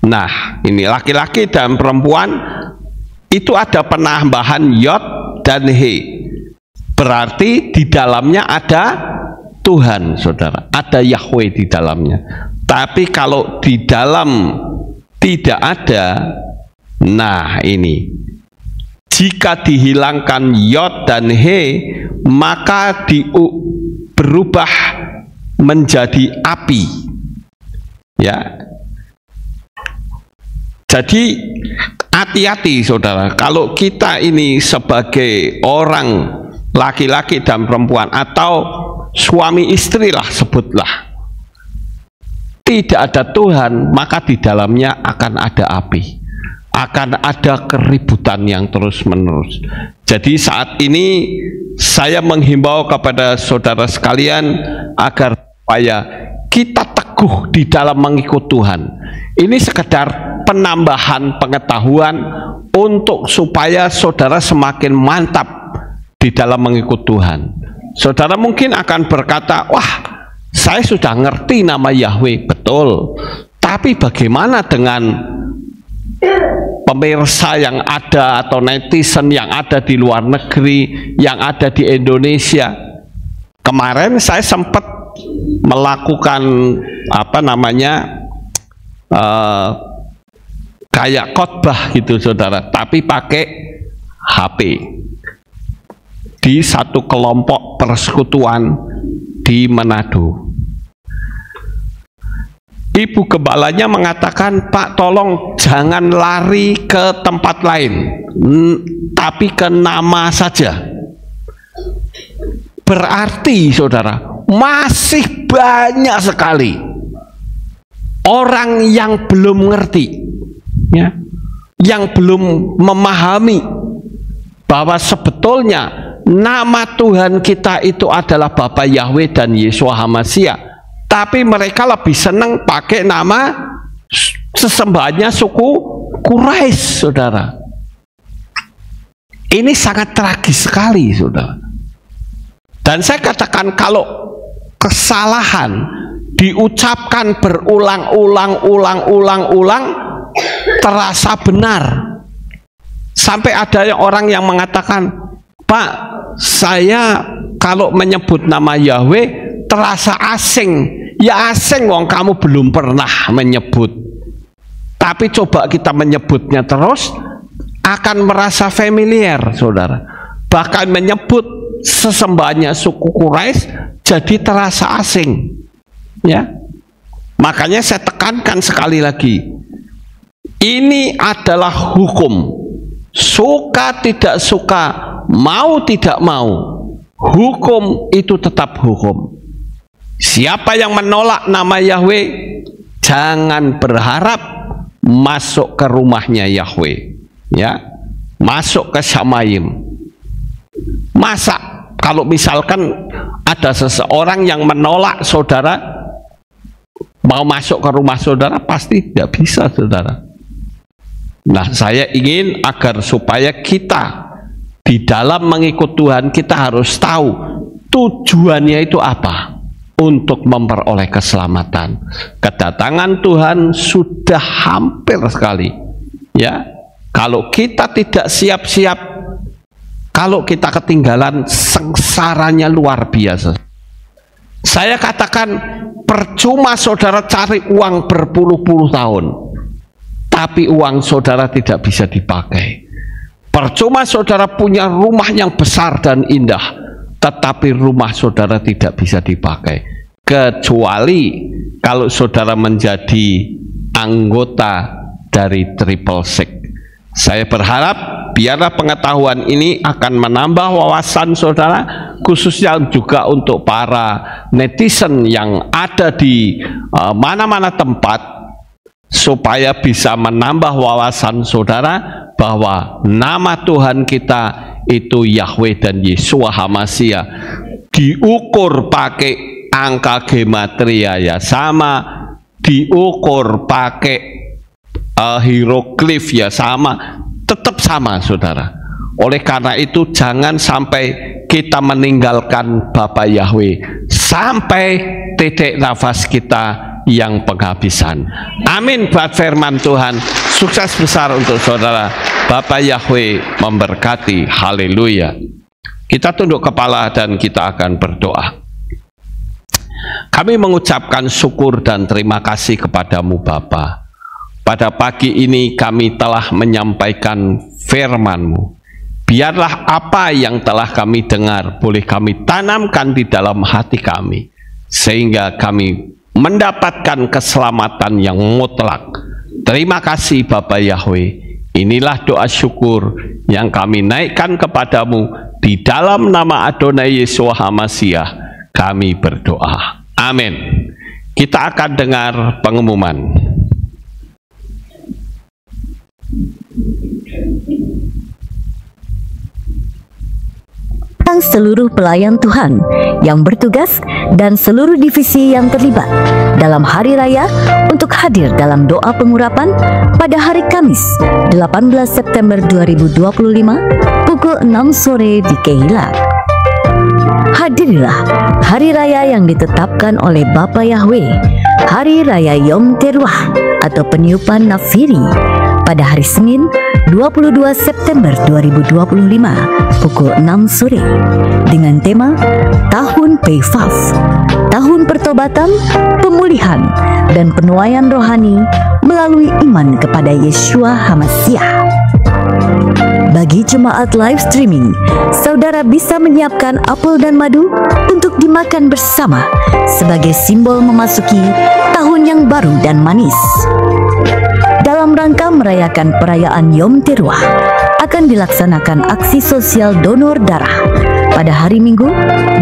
nah ini laki-laki dan perempuan itu ada penambahan yod dan he, berarti di dalamnya ada Tuhan, saudara, ada Yahweh di dalamnya. Tapi kalau di dalam tidak ada, nah ini, jika dihilangkan yod dan he, maka berubah menjadi api, ya. Jadi hati-hati, saudara, kalau kita ini sebagai orang laki-laki dan perempuan atau suami istri lah, sebutlah, tidak ada Tuhan, maka di dalamnya akan ada api, akan ada keributan yang terus-menerus. Jadi saat ini saya menghimbau kepada saudara sekalian agar supaya kita teguh di dalam mengikut Tuhan. Ini sekedar penambahan pengetahuan untuk supaya saudara semakin mantap di dalam mengikut Tuhan. Saudara mungkin akan berkata, wah, saya sudah ngerti nama Yahweh, betul. Tapi bagaimana dengan pemirsa yang ada atau netizen yang ada di luar negeri, yang ada di Indonesia? Kemarin saya sempat melakukan kayak khotbah gitu, saudara, tapi pakai HP di satu kelompok persekutuan di Manado. Ibu gembalanya mengatakan, Pak, tolong jangan lari ke tempat lain, tapi ke nama saja. Berarti, saudara, masih banyak sekali orang yang belum ngerti, ya, yang belum memahami bahwa sebetulnya nama Tuhan kita itu adalah Bapa Yahweh dan Yeshua HaMashiach. Tapi mereka lebih senang pakai nama sesembahannya suku Quraisy, saudara. Ini sangat tragis sekali, saudara. Dan saya katakan, kalau kesalahan diucapkan berulang-ulang terasa benar, sampai ada orang yang mengatakan, Pak, saya kalau menyebut nama Yahweh terasa asing. Ya asing, wong kamu belum pernah menyebut. Tapi coba kita menyebutnya terus, akan merasa familiar, saudara. Bahkan menyebut sesembahannya suku Quraisy jadi terasa asing, ya. Makanya saya tekankan sekali lagi, ini adalah hukum. Suka tidak suka, mau tidak mau, hukum itu tetap hukum. Siapa yang menolak nama Yahweh, jangan berharap masuk ke rumahnya Yahweh, ya. masuk ke Shamayim. Masa kalau misalkan ada seseorang yang menolak saudara mau masuk ke rumah saudara, pasti tidak bisa, saudara. Nah, saya ingin agar supaya kita di dalam mengikut Tuhan, kita harus tahu tujuannya itu apa, untuk memperoleh keselamatan. Kedatangan Tuhan sudah hampir sekali, ya. Kalau kita tidak siap-siap, kalau kita ketinggalan, sengsaranya luar biasa. Saya katakan, percuma saudara cari uang berpuluh-puluh tahun, tapi uang saudara tidak bisa dipakai. Percuma saudara punya rumah yang besar dan indah, tetapi rumah saudara tidak bisa dipakai. Kecuali kalau saudara menjadi anggota dari Triple Six. Saya berharap biarlah pengetahuan ini akan menambah wawasan saudara, khususnya juga untuk para netizen yang ada di mana-mana tempat, supaya bisa menambah wawasan saudara bahwa nama Tuhan kita itu Yahweh dan Yeshua HaMashiach. Diukur pakai angka gematria ya sama, diukur pakai hieroglif ya sama, tetap sama, saudara. Oleh karena itu jangan sampai kita meninggalkan Bapa Yahweh sampai titik nafas kita yang penghabisan. Amin buat firman Tuhan. Sukses besar untuk saudara. Bapa Yahweh memberkati. Haleluya. Kita tunduk kepala dan kita akan berdoa. Kami mengucapkan syukur dan terima kasih kepadamu Bapa. Pada pagi ini kami telah menyampaikan firman-Mu. Biarlah apa yang telah kami dengar boleh kami tanamkan di dalam hati kami, sehingga kami mendapatkan keselamatan yang mutlak. Terima kasih Bapa Yahweh. Inilah doa syukur yang kami naikkan kepadamu di dalam nama Adonai Yeshua HaMashiach. Kami berdoa. Amin. Kita akan dengar pengumuman. Seluruh pelayan Tuhan yang bertugas dan seluruh divisi yang terlibat dalam hari raya untuk hadir dalam doa pengurapan pada hari Kamis 18 September 2025 pukul 6 sore di Keilat. Hadirilah hari raya yang ditetapkan oleh Bapa Yahweh, Hari Raya Yom Teruah atau peniupan nafiri pada hari Senin 22 September 2025 pukul 6 sore dengan tema Tahun Peifaf, Tahun Pertobatan, Pemulihan, dan Penuaian Rohani melalui iman kepada Yeshua HaMashiach. Bagi jemaat live streaming, saudara bisa menyiapkan apel dan madu untuk dimakan bersama sebagai simbol memasuki tahun yang baru dan manis. Dalam rangka merayakan perayaan Yom Teruah, akan dilaksanakan aksi sosial donor darah pada hari Minggu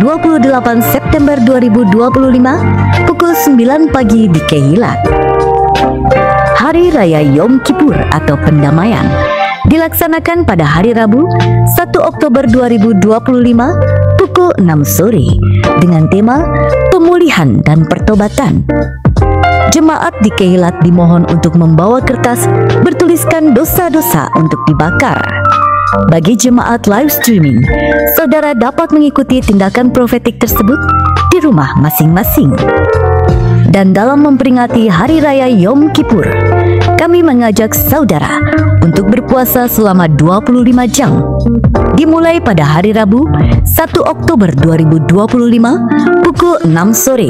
28 September 2025 pukul 9 pagi di Keilat. Hari Raya Yom Kippur atau pendamaian dilaksanakan pada hari Rabu 1 Oktober 2025 pukul 6 sore dengan tema Pemulihan dan Pertobatan. Jemaat di Keilat dimohon untuk membawa kertas bertuliskan dosa-dosa untuk dibakar. Bagi jemaat live streaming, saudara dapat mengikuti tindakan profetik tersebut di rumah masing-masing. Dan dalam memperingati Hari Raya Yom Kippur, kami mengajak saudara untuk berpuasa selama 25 jam, dimulai pada hari Rabu 1 Oktober 2025 pukul 6 sore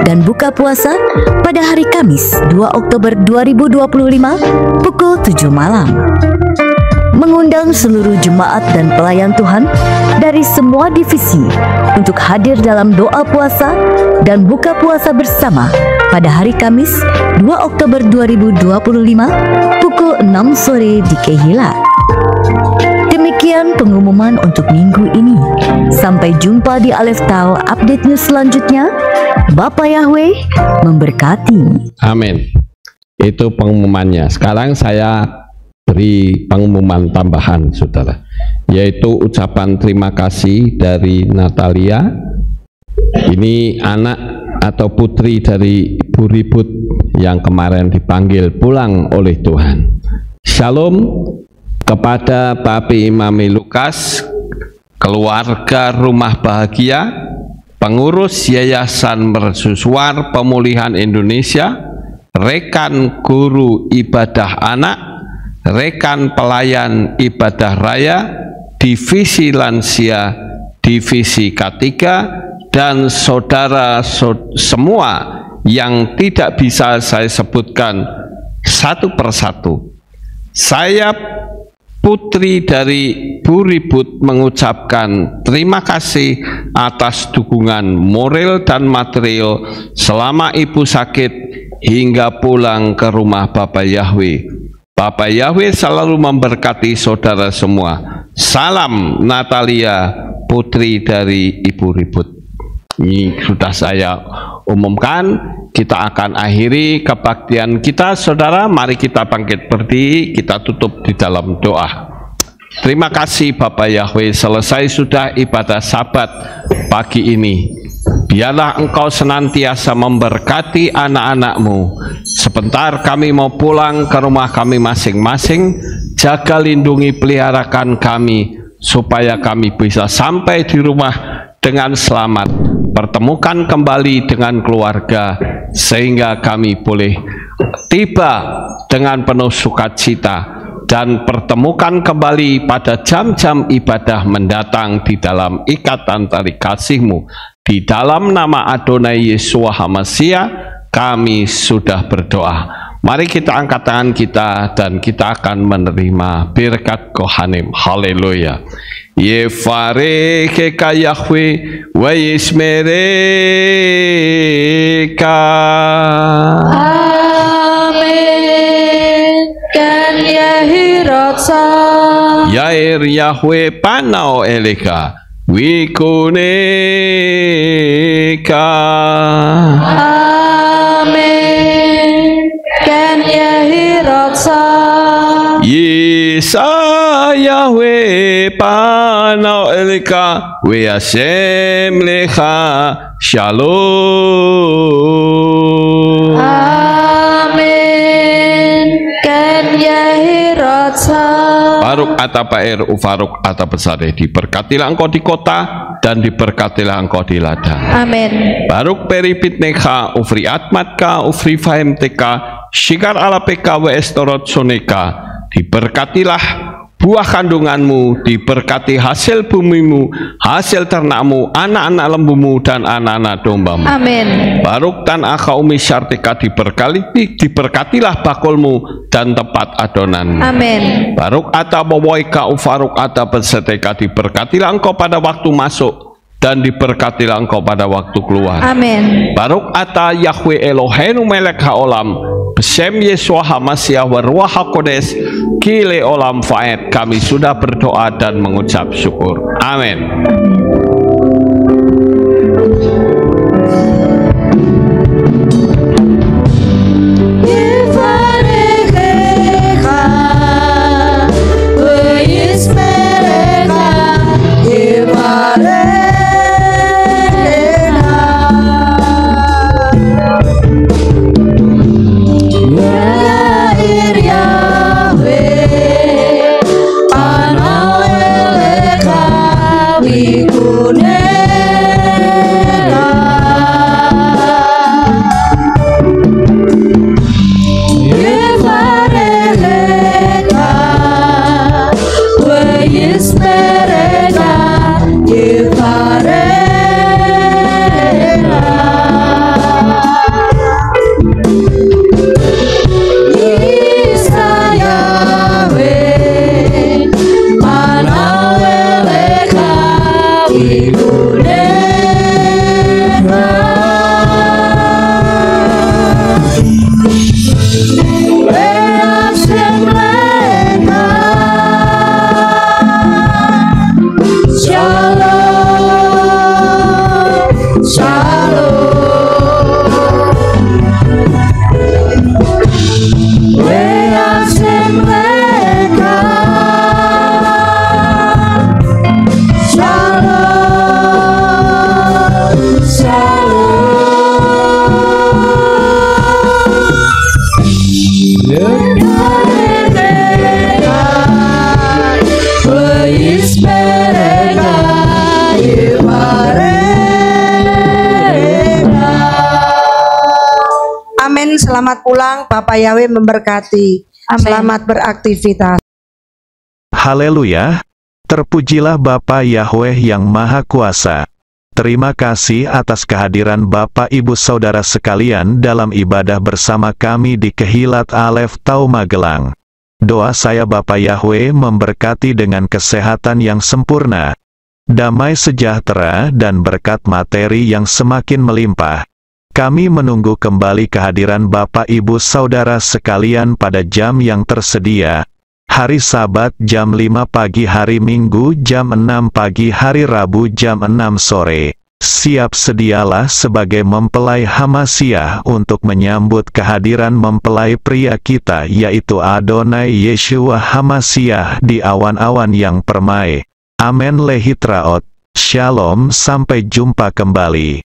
dan buka puasa pada hari Kamis 2 Oktober 2025 pukul 7 malam. Mengundang seluruh jemaat dan pelayan Tuhan dari semua divisi untuk hadir dalam doa puasa dan buka puasa bersama pada hari Kamis 2 Oktober 2025 pukul 6 sore di Keilat. Demikian pengumuman untuk minggu ini. Sampai jumpa di Aleph Tau update news selanjutnya. Bapa Yahweh memberkati. Amin. Itu pengumumannya. Sekarang saya beri pengumuman tambahan, saudara, yaitu ucapan terima kasih dari Natalia. Ini anak atau putri dari Ibu Ribut yang kemarin dipanggil pulang oleh Tuhan. Shalom kepada Papi Imami Lukas, keluarga Rumah Bahagia, pengurus Yayasan Mercusuar Pemulihan Indonesia, rekan guru ibadah anak, rekan pelayan ibadah raya, divisi lansia, divisi K3, dan saudara semua yang tidak bisa saya sebutkan satu persatu. Saya, putri dari Bu Ribut, mengucapkan terima kasih atas dukungan moral dan material selama ibu sakit hingga pulang ke rumah Bapak Yahweh. Bapak Yahweh selalu memberkati saudara semua. Salam Natalia, putri dari Ibu Ribut. Ini sudah saya umumkan. Kita akan akhiri kebaktian kita, saudara. Mari kita bangkit berdiri, kita tutup di dalam doa. Terima kasih Bapak Yahweh, selesai sudah ibadah Sabat pagi ini. Biarlah Engkau senantiasa memberkati anak-anak-Mu. Sebentar kami mau pulang ke rumah kami masing-masing. Jaga, lindungi, peliharakan kami, supaya kami bisa sampai di rumah dengan selamat, pertemukan kembali dengan keluarga, sehingga kami boleh tiba dengan penuh sukacita dan pertemukan kembali pada jam-jam ibadah mendatang di dalam ikatan tali kasih-Mu. Di dalam nama Adonai Yeshua HaMashiach kami sudah berdoa. Mari kita angkat tangan kita dan kita akan menerima berkat Kohanim. Haleluya. Yevareka Yahweh wa yismereka. Amin. Kan Yahirotsa. Yair Yahweh panau eleka wikuneka. Amin. Kan Yahirotsa. Yisa Yahweh panau eleka we Hashem lecha shalom. Amin. Kan Yahirotsa. Baruk atapair ufaruk atapesare, diberkatilah engkau di kota dan diberkatilah engkau di ladang. Amin. Baruk peripit nekha ufri atmatka ufri fahem teka shikar ala peka we estorot soneka. Diberkatilah buah kandunganmu, diberkati hasil bumimu, hasil ternakmu, anak-anak lembumu dan anak-anak dombamu. Amin. Baruk tan akha umi syartika, diberkatilah bakulmu dan tempat adonanmu. Amin. Baruk ata bawaika ufaruk ata berseteka, diberkatilah engkau pada waktu masuk dan diberkatilah engkau pada waktu keluar. Amin. Baruk ata Yahweh Eloheinu melek haolam Besem Yeshua HaMashiach wa Ruach HaKodes kile olam faed. Kami sudah berdoa dan mengucap syukur. Amin. pulang, Bapak Yahweh memberkati. Amin. Selamat beraktivitas. Haleluya! Terpujilah Bapa Yahweh yang Maha Kuasa. Terima kasih atas kehadiran Bapak Ibu Saudara sekalian dalam ibadah bersama kami di Kehilat Alef Tau Magelang. Doa saya Bapak Yahweh memberkati dengan kesehatan yang sempurna, damai sejahtera dan berkat materi yang semakin melimpah. Kami menunggu kembali kehadiran Bapak Ibu Saudara sekalian pada jam yang tersedia. Hari Sabat jam 5 pagi, hari Minggu jam 6 pagi, hari Rabu jam 6 sore. Siap sedialah sebagai mempelai Hamasiah untuk menyambut kehadiran mempelai pria kita, yaitu Adonai Yeshua Hamasiah di awan-awan yang permai. Amen lehitraot. Shalom, sampai jumpa kembali.